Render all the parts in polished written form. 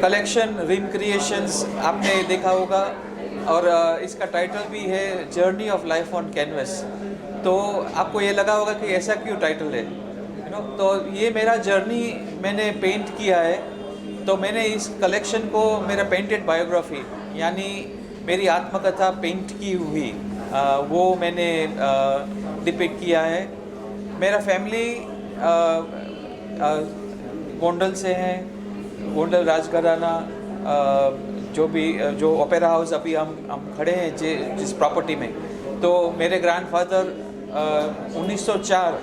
Collection rim creations आपने देखा होगा और इसका टाइटल भी है journey of life on canvas. तो आपको ये लगा होगा कि ऐसा क्यों टाइटल है, तो ये मेरा जर्नी मैंने पेंट किया है। तो मैंने इस कलेक्शन को मेरा पेंटेड बायोग्राफी यानी मेरी आत्मकथा पेंट की हुई वो मैंने डिपिक्ट किया है। मेरा फैमिली गोंडल से है, गोंडल राजघराना, जो ओपेरा हाउस अभी हम खड़े हैं जिस प्रॉपर्टी में। तो मेरे ग्रैंडफादर 1904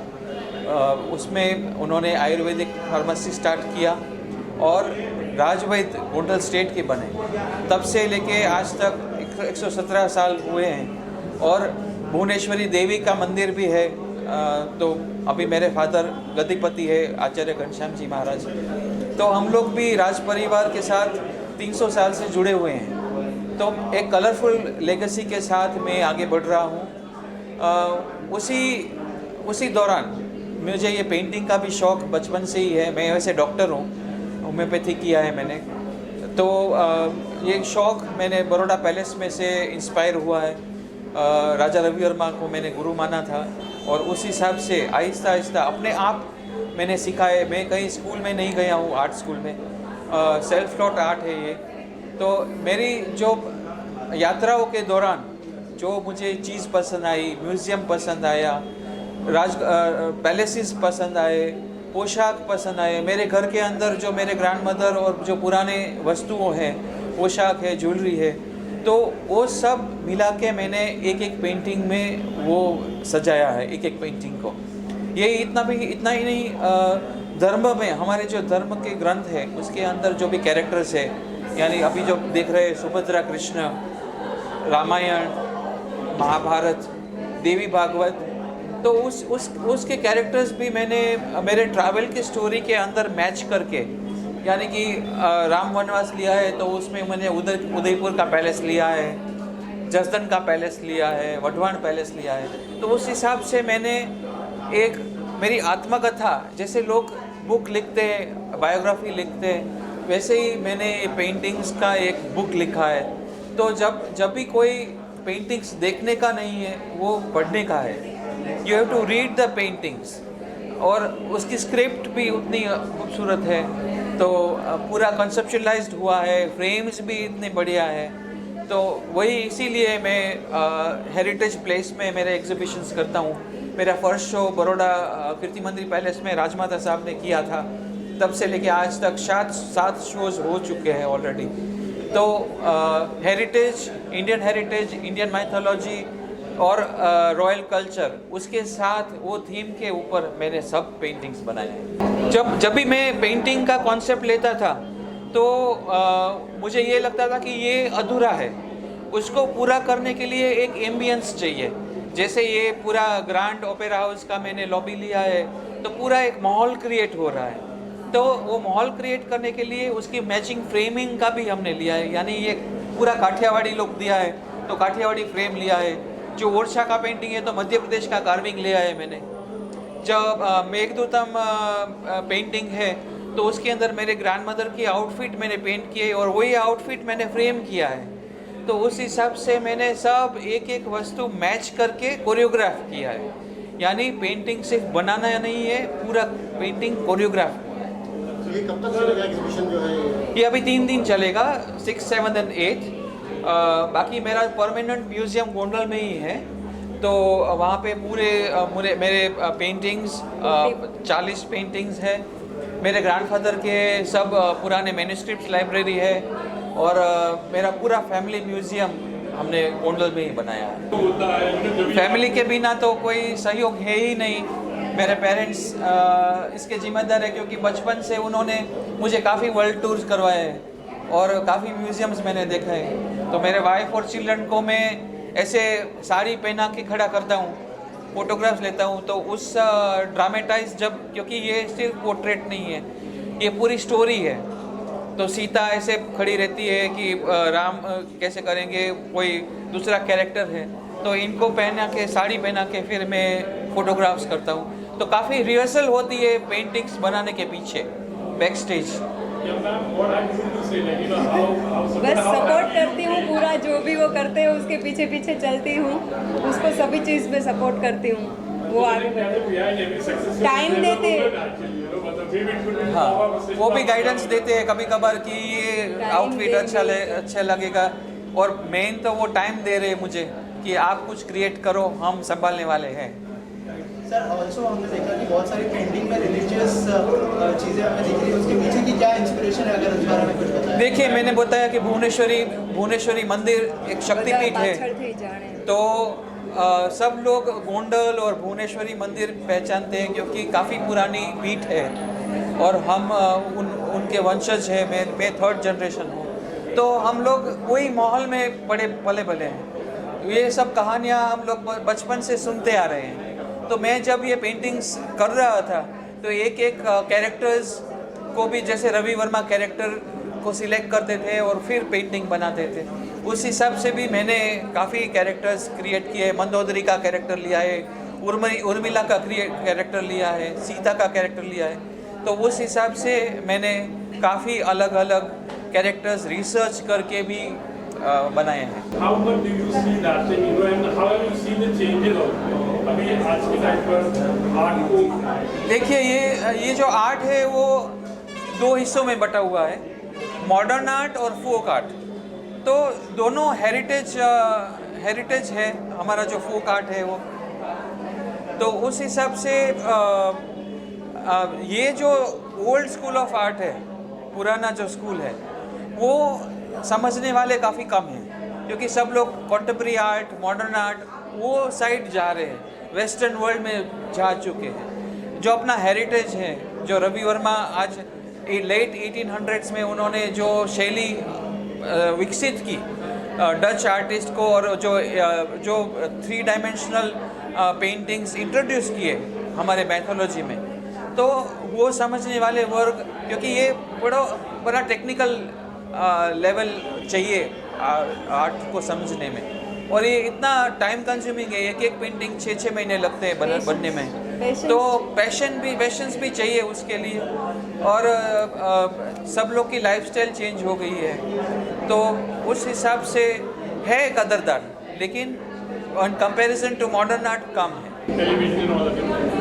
उसमें उन्होंने आयुर्वेदिक फार्मेसी स्टार्ट किया और राजवैद्य गोंडल स्टेट के बने। तब से लेके आज तक 117 साल हुए हैं और भुवनेश्वरी देवी का मंदिर भी है। तो अभी मेरे फादर गद्दीपति है आचार्य घनश्याम जी महाराज। तो हम लोग भी राज परिवार के साथ 300 साल से जुड़े हुए हैं। तो एक कलरफुल लेगेसी के साथ मैं आगे बढ़ रहा हूँ। उसी दौरान मुझे ये पेंटिंग का भी शौक़ बचपन से ही है। मैं वैसे डॉक्टर हूँ, होम्योपैथी किया है मैंने। तो ये शौक़ मैंने बड़ौदा पैलेस में से इंस्पायर हुआ है। राजा रवि वर्मा को मैंने गुरु माना था और उस हिसाब से आहिस्ता आहिस्ता अपने आप मैंने सीखा है। मैं कहीं स्कूल में नहीं गया हूँ, आर्ट स्कूल में, सेल्फ टॉट आर्ट है ये। तो मेरी जो यात्राओं के दौरान जो मुझे चीज़ पसंद आई, म्यूज़ियम पसंद आया, पैलेसेस पसंद आए, पोशाक पसंद आए, मेरे घर के अंदर जो मेरे ग्रैंडमदर और जो पुराने वस्तुओं हैं, पोशाक है, ज्वेलरी है, तो वो सब मिला के मैंने एक एक पेंटिंग में वो सजाया है, एक एक पेंटिंग को। ये इतना ही नहीं, धर्म में हमारे जो धर्म के ग्रंथ है उसके अंदर जो भी कैरेक्टर्स है, यानी अभी जो देख रहे हैं सुभद्रा कृष्ण, रामायण, महाभारत, देवी भागवत, तो उसके कैरेक्टर्स भी मैंने मेरे ट्रैवल की स्टोरी के अंदर मैच करके, यानी कि राम वनवास लिया है तो उसमें मैंने उदयपुर का पैलेस लिया है, जसदन का पैलेस लिया है, वढवाण पैलेस लिया है। तो उस हिसाब से मैंने एक मेरी आत्मकथा, जैसे लोग बुक लिखते हैं, बायोग्राफी लिखते हैं, वैसे ही मैंने पेंटिंग्स का एक बुक लिखा है। तो जब भी कोई पेंटिंग्स देखने का नहीं है, वो पढ़ने का है। You have to read the paintings. और उसकी स्क्रिप्ट भी उतनी खूबसूरत है, तो पूरा कंसेप्चुअलाइज्ड हुआ है, फ्रेम्स भी इतने बढ़िया है। तो वही इसीलिए मैं हेरिटेज प्लेस में मेरे एग्जीबिशंस करता हूँ। मेरा फर्स्ट शो बड़ौदा कीर्ति मंदिर पैलेस में राजमाता साहब ने किया था। तब से लेके आज तक 7 शोज़ हो चुके हैं ऑलरेडी। तो हेरिटेज, इंडियन माइथोलॉजी और रॉयल कल्चर, उसके साथ वो थीम के ऊपर मैंने सब पेंटिंग्स बनाए हैं। जब भी मैं पेंटिंग का कॉन्सेप्ट लेता था तो मुझे ये लगता था कि ये अधूरा है, उसको पूरा करने के लिए एक एम्बियंस चाहिए। जैसे ये पूरा ग्रैंड ओपेरा हाउस का मैंने लॉबी लिया है, तो पूरा एक माहौल क्रिएट हो रहा है। तो वो माहौल क्रिएट करने के लिए उसकी मैचिंग फ्रेमिंग का भी हमने लिया है, यानी ये पूरा काठियावाड़ी लुक दिया है तो काठियावाड़ी फ्रेम लिया है। जो ओरछा का पेंटिंग है तो मध्य प्रदेश का कार्विंग लिया है मैंने। जब मेघदूतम पेंटिंग है तो उसके अंदर मेरे ग्रैंडमदर की आउटफिट मैंने पेंट की है और वही आउटफिट मैंने फ्रेम किया है। तो उस हिसाब से मैंने सब एक एक वस्तु मैच करके कोरियोग्राफ किया है। यानी पेंटिंग सिर्फ बनाना नहीं है, पूरा पेंटिंग कोरियोग्राफ हुआ है। ये कब तक चलेगा एग्जीबिशन जो है? ये अभी 3 दिन चलेगा, 6, 7 और 8। बाकी मेरा परमानेंट म्यूज़ियम गोंडल में ही है, तो वहाँ पे पूरे मेरे पेंटिंग्स 40 पेंटिंग्स है। मेरे ग्रैंडफादर के सब पुराने मैन्युस्क्रिप्ट्स लाइब्रेरी है और मेरा पूरा फैमिली म्यूज़ियम हमने गोंडल में ही बनाया है। फैमिली के बिना तो कोई सहयोग है ही नहीं। मेरे पेरेंट्स इसके जिम्मेदार है क्योंकि बचपन से उन्होंने मुझे काफ़ी वर्ल्ड टूर्स करवाए हैं और काफ़ी म्यूज़ियम्स मैंने देखा है। तो मेरे वाइफ और चिल्ड्रन को मैं ऐसे साड़ी पहना के खड़ा करता हूँ, फ़ोटोग्राफ्स लेता हूँ, तो उस ड्रामेटाइज क्योंकि ये सिर्फ पोर्ट्रेट नहीं है, ये पूरी स्टोरी है। तो सीता ऐसे खड़ी रहती है कि राम कैसे करेंगे, कोई दूसरा कैरेक्टर है, तो इनको पहना के, साड़ी पहना के फिर मैं फ़ोटोग्राफ्स करता हूँ। तो काफ़ी रिहर्सल होती है पेंटिंग्स बनाने के पीछे, बैक स्टेज। बस सपोर्ट करती हूँ पूरा, जो भी वो करते हैं उसके पीछे पीछे चलती हूँ, उसको सभी चीज़ में सपोर्ट करती हूँ, वो आगे टाइम देते हैं। हाँ, वो भी गाइडेंस देते हैं कभी कभार कि ये आउटफिट अच्छा लगेगा, और मेन तो वो टाइम दे रहे हैं मुझे कि आप कुछ क्रिएट करो, हम संभालने वाले हैं। सर ऑल्सो हमने देखा कि बहुत सारी पेंटिंग में रिलीजियस चीज़ें हमें दिख रही है, उसके पीछे की क्या इंस्पिरेशन है, अगर उस बारे में कुछ बताएं। देखिए, मैंने बताया कि भुवनेश्वरी मंदिर एक शक्तिपीठ है, तो सब लोग गोंडल और भुवनेश्वरी मंदिर पहचानते हैं क्योंकि काफ़ी पुरानी पीठ है, और हम उनके वंशज हैं। मैं 3rd जनरेशन हूँ, तो हम लोग वही माहौल में पले हैं। ये सब कहानियाँ हम लोग बचपन से सुनते आ रहे हैं। तो मैं जब ये पेंटिंग्स कर रहा था तो एक कैरेक्टर्स को भी, जैसे रवि वर्मा कैरेक्टर को सिलेक्ट करते थे और फिर पेंटिंग बनाते थे, उस हिसाब से भी मैंने काफ़ी कैरेक्टर्स क्रिएट किए। मंदोदरी का कैरेक्टर लिया है, उर्मिला का कैरेक्टर लिया है, सीता का कैरेक्टर लिया है, तो उस हिसाब से मैंने काफ़ी अलग अलग कैरेक्टर्स रिसर्च करके भी बनाए हैं। How much do you see that thing, and how have you seen the changes also? अभी आज के टाइम पर आर्ट को देखिए, ये जो आर्ट है वो 2 हिस्सों में बटा हुआ है, मॉडर्न आर्ट और फोक आर्ट। तो दोनों हेरिटेज है हमारा, जो फोक आर्ट है वो। तो उस हिसाब से ये जो ओल्ड स्कूल ऑफ आर्ट है, पुराना जो स्कूल है, वो समझने वाले काफ़ी कम हैं, क्योंकि सब लोग कंटेम्प्रेरी आर्ट, मॉडर्न आर्ट वो साइड जा रहे हैं, वेस्टर्न वर्ल्ड में जा चुके हैं। जो अपना हेरिटेज है, जो रवि वर्मा आज लेट 1800s में उन्होंने जो शैली विकसित की डच आर्टिस्ट को, और जो 3 डायमेंशनल पेंटिंग्स इंट्रोड्यूस किए हमारे मैथोलॉजी में, तो वो समझने वाले वर्ग, क्योंकि ये बड़ा टेक्निकल लेवल चाहिए आर्ट को समझने में, और ये इतना टाइम कंज्यूमिंग है, एक पेंटिंग 6 महीने लगते हैं बनने में। तो पैशंस भी चाहिए उसके लिए, और सब लोग की लाइफस्टाइल चेंज हो गई है, तो उस हिसाब से है कदरदार, लेकिन on comparison to modern art कम है। television and all that.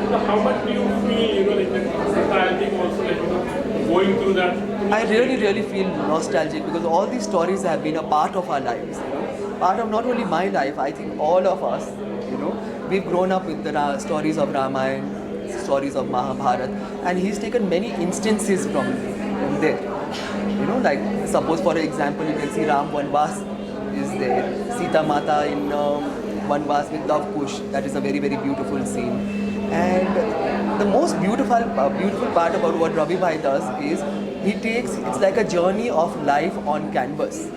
So how much do you feel, like the nostalgic also, like going through that? I really feel nostalgic because all these stories have been a part of our lives, part of not only my life, I think all of us, we've grown up with the stories of Ramayana, stories of Mahabharata, and he's taken many instances from there. Like suppose for example you can see Ram Vanvas is there, Sita Mata in Vanvas with Love Kush, that is a very beautiful scene. And the most beautiful part about what Ravi Bhai does is it's like a journey of life on canvas.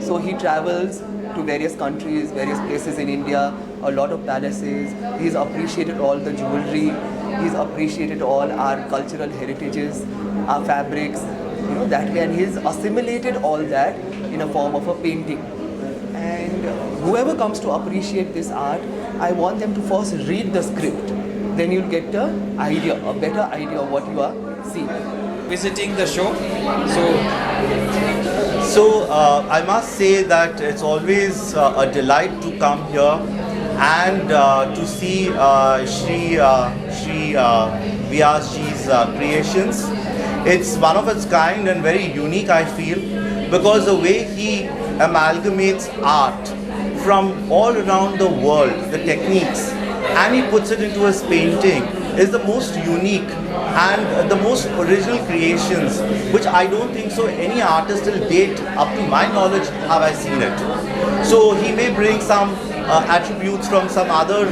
So he travels to various countries, various places in India, a lot of palaces. He's appreciated all the jewelry, he's appreciated all our cultural heritages, our fabrics, that way, and he's assimilated all that in a form of a painting. And whoever comes to appreciate this art, I want them to first read the script. Then you'll get a better idea of what you are seeing. Visiting the show, So I must say that it's always a delight to come here and to see Shri Vyasji's creations. It's one of its kind and very unique, I feel, because the way he amalgamates art from all around the world, the techniques, and he puts it into his painting is the most unique and the most original creations, which I don't think so any artist till date, up to my knowledge, have I seen it. So he may bring some attributes from some other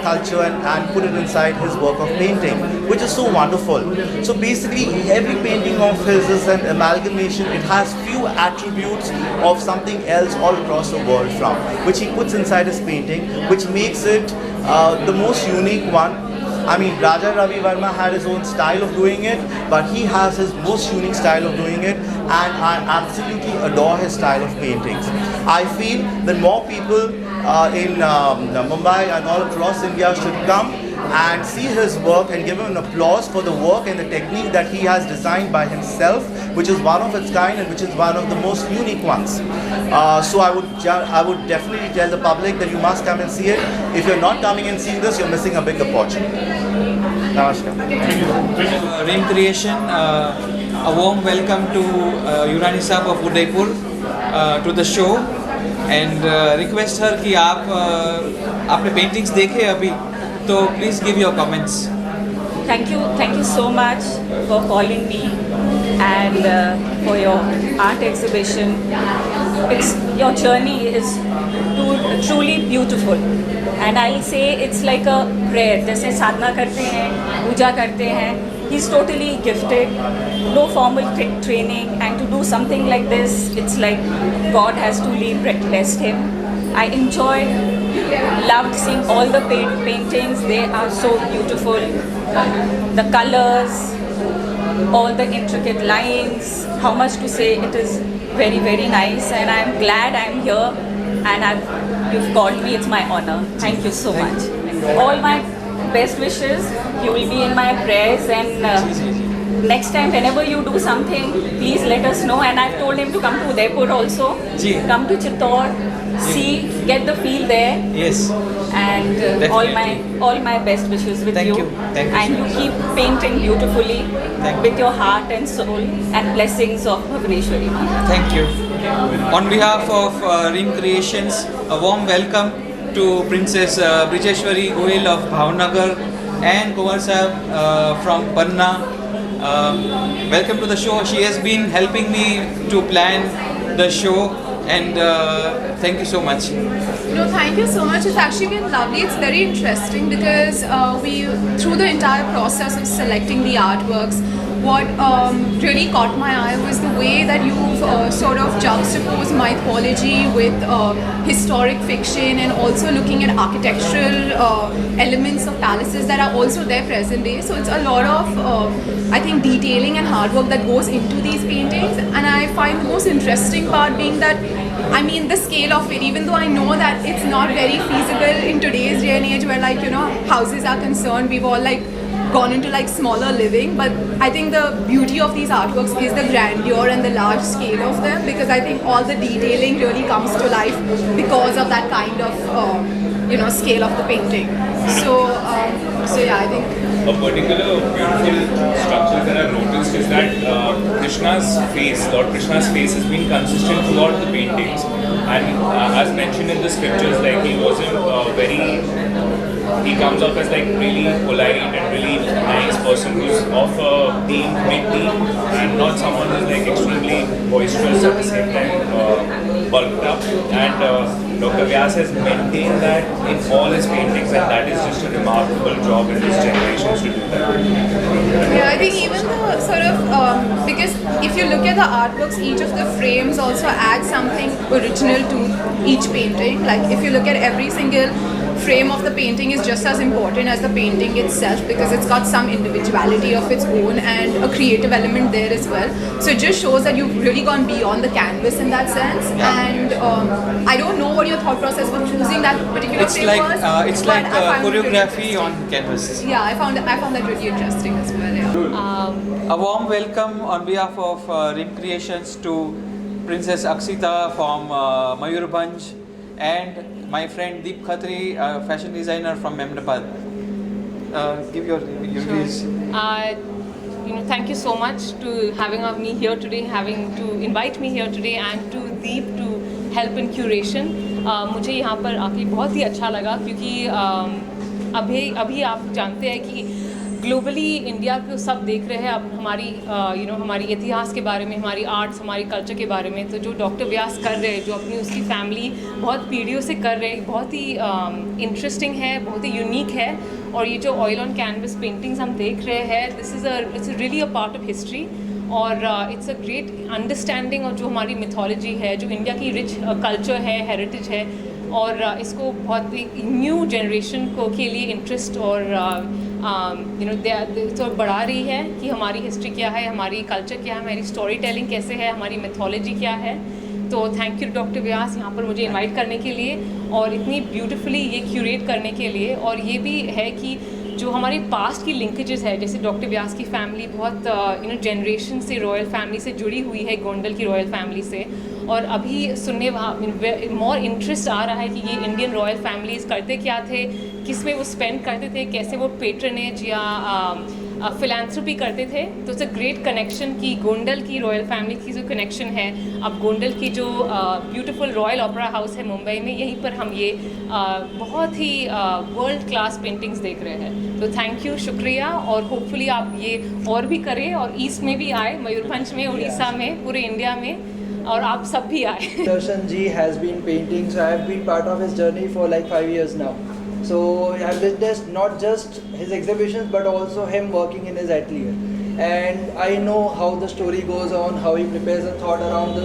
culture and put it inside his work of painting, which is so wonderful. So basically every painting of his is an amalgamation. It has few attributes of something else all across the world from, which he puts inside his painting, which makes it the most unique one. I mean, Raja Ravi Verma had his own style of doing it, but he has his most unique style of doing it, and I absolutely adore his style of paintings. I feel that more people in Mumbai and all across India should come and see his work and give him an applause for the work and the technique that he has designed by himself, which is one of its kind and which is one of the most unique ones. So I would definitely tell the public that you must come and see it. If you're not coming and seeing this, you're missing a big opportunity. Namaskar. Reem Creation, a warm welcome to Yurani Saab of Udaipur to the show, and request her कि आपने paintings देखे अभी, तो please give your comments. Thank you so much for calling me and for your art exhibition. Your journey is truly beautiful, and I'll say it's like a prayer. जैसे साधना करते हैं, पूजा करते हैं. He's totally gifted, no formal training, and to do something like this, it's like God has truly blessed him. I loved seeing all the paintings. They are so beautiful. The colors, all the intricate lines, how much to say, it is very, very nice, and I'm glad I'm here, and you've called me. It's my honor. Thank you so much. All my best wishes. You will be in my prayers, and next time whenever you do something, please let us know. And I've told him to come to Udaipur also. Come to Chittor, see, get the feel there. Yes. And all my best wishes with you. Thank you. And you keep painting beautifully with your heart and soul, and blessings of Bhuvaneshwari. Thank you. On behalf of Reem Creations, a warm welcome to Princess Brijeshwari Goyal of Bhavnagar and Kumar Sahab from Panna. Welcome to the show. She has been helping me to plan the show, and thank you so much. No, thank you so much. It's actually been lovely. It's very interesting because through the entire process of selecting the artworks, what really caught my eye was the way that you've sort of juxtaposed mythology with historic fiction, and also looking at architectural elements of palaces that are also there present day. So it's a lot of, I think, detailing and hard work that goes into these paintings. And I find the most interesting part being that, I mean, the scale of it, even though I know that it's not very feasible in today's day and age where, like, you know, houses are concerned, we've all like gone into like smaller living, but I think the beauty of these artworks is the grandeur and the large scale of them, because I think all the detailing really comes to life because of that kind of scale of the painting. So yeah, I think a particular beautiful structure that I've noticed is that Lord Krishna's face has been consistent throughout the paintings, and as mentioned in the scriptures, like he wasn't he comes off as like really polite and really nice person who's of a mid-teen, and not someone who's like extremely boisterous at the same time, bulked up. And Dr. Vyas has maintained that in all his paintings, and that is just a remarkable job in his generations to do that. Yeah, I think even the sort of, because if you look at the artworks, each of the frames also adds something original to each painting. Like if you look at every single frame of the painting is just as important as the painting itself, because it's got some individuality of its own and a creative element there as well. So it just shows that you've really gone beyond the canvas in that sense. And I don't know what your thought process for choosing that particular frame was. It's like choreography on canvas. Yeah, I found that really interesting as well. Yeah. A warm welcome on behalf of Reem Creations to Princess Akshita from Mayurbhanj, and my friend Deep Khatri, fashion designer from Ahmedabad. Give your views. Thank you so much to having me here today, having to invite me here today, and to Deep to help in curation. मुझे यहाँ पर आके बहुत ही अच्छा लगा, क्योंकि अभी आप जानते हैं कि ग्लोबली इंडिया को सब देख रहे हैं अब हमारी इतिहास के बारे में, हमारी आर्ट्स, हमारी कल्चर के बारे में. तो जो डॉक्टर व्यास कर रहे हैं, जो अपनी उसकी फैमिली बहुत पीढ़ियों से कर रहे हैं, बहुत ही इंटरेस्टिंग है, बहुत ही यूनिक है. और ये जो ऑयल ऑन कैनवस पेंटिंग्स हम देख रहे हैं, it's really a part of history, और it's a great understanding of जो हमारी मिथोलॉजी है, जो इंडिया की रिच कल्चर है, हेरिटेज है. और इसको बहुत ही न्यू जनरेशन के लिए इंटरेस्ट और तो बढ़ा रही है कि हमारी हिस्ट्री क्या है, हमारी कल्चर क्या है, हमारी स्टोरी टेलिंग कैसे है, हमारी मिथोलॉजी क्या है. तो थैंक यू डॉक्टर व्यास यहाँ पर मुझे इनवाइट करने के लिए, और इतनी ब्यूटीफुली ये क्यूरेट करने के लिए. और ये भी है कि जो हमारी पास्ट की लिंकेजेस है, जैसे डॉक्टर व्यास की फैमिली बहुत जनरेशन से रॉयल फैमिली से जुड़ी हुई है, गोंडल की रॉयल फैमिली से, और अभी सुनने मोर इंटरेस्ट आ रहा है कि ये इंडियन रॉयल फैमिलीज़ करते क्या थे, किस में वो स्पेंड करते थे, कैसे वो पेट्रनेज या फिलैंथ्रोपी करते थे। तो इट्स अ ग्रेट कनेक्शन कि गोंडल की रॉयल फैमिली की जो कनेक्शन है, अब गोंडल की जो ब्यूटीफुल रॉयल ओपेरा हाउस है मुंबई में, यहीं पर हम ये बहुत ही वर्ल्ड क्लास पेंटिंग्स देख रहे हैं। तो थैंक यू, शुक्रिया, और होपफुली आप ये और भी करें और ईस्ट में भी आए, मयूरभंज में, उड़ीसा में, पूरे इंडिया में, और आप सब भी आए। Darshan ji has been painting, so I have been part of his journey for like 5 years now. So I have witnessed not just his exhibitions but also him working in his atelier, and I know how the story goes on, how he prepares a thought around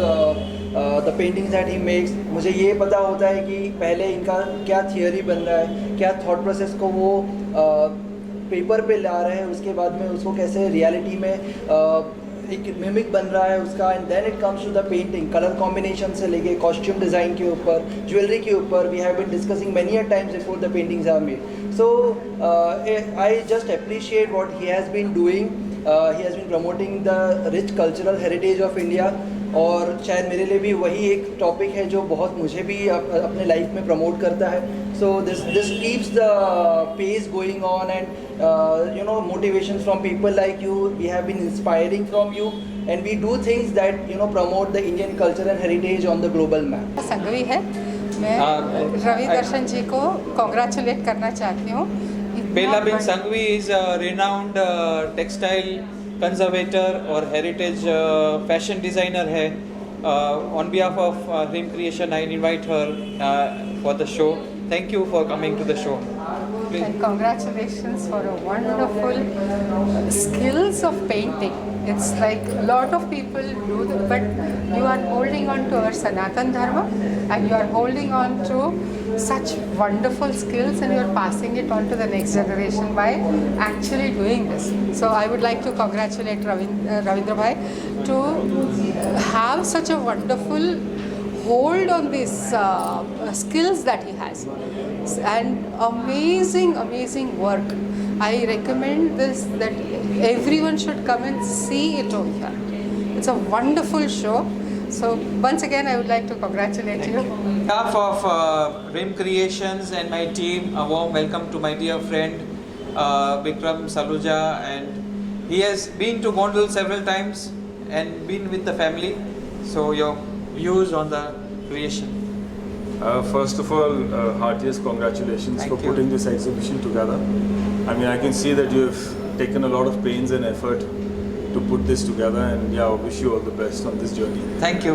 the paintings that he makes. मुझे ये पता होता है कि पहले इनका क्या theory बन रहा है, क्या थॉट प्रोसेस को वो पेपर पे ला रहे हैं, उसके बाद में उसको कैसे रियलिटी में एक मिमिक बन रहा है उसका, and then it comes to the painting, colour combination से लेके कॉस्ट्यूम डिज़ाइन के ऊपर, ज्वेलरी के ऊपर. We have been discussing many a times before the paintings are made. So I just appreciate what he has been doing. He has been promoting the rich cultural heritage of India, और शायद मेरे लिए भी वही एक topic है जो बहुत मुझे भी अपने लाइफ में प्रमोट करता है. So this keeps the pace going on, and motivation from people like you. We have been inspiring from you, and we do things that promote the Indian culture and heritage on the global map. Sanghvi है, मैं रवि दर्शन जी को congratulate करना चाहती हूँ. Bela Bin Sanghvi is a renowned textile conservator और heritage fashion designer है. On behalf of Dream Creation I invite her for the show. Thank you for coming to the show. Please. And congratulations for a wonderful skills of painting. It's like a lot of people do that, but you are holding on to our Sanatan Dharma, and you are holding on to such wonderful skills, and you are passing it on to the next generation by actually doing this. So I would like to congratulate Ravindra Bhai to have such a wonderful hold on these skills that he has, and amazing work. I recommend this, that everyone should come and see it over here. It's a wonderful show. So once again I would like to congratulate you. On behalf of Rim Creations and my team, a warm welcome to my dear friend Vikram Saluja, and he has been to Gondal several times and been with the family. So your views on the creation? First of all, heartiest congratulations for putting this exhibition together. I mean, I can see that you have taken a lot of pains and effort to put this together, and yeah, I wish you all the best on this journey. Thank you.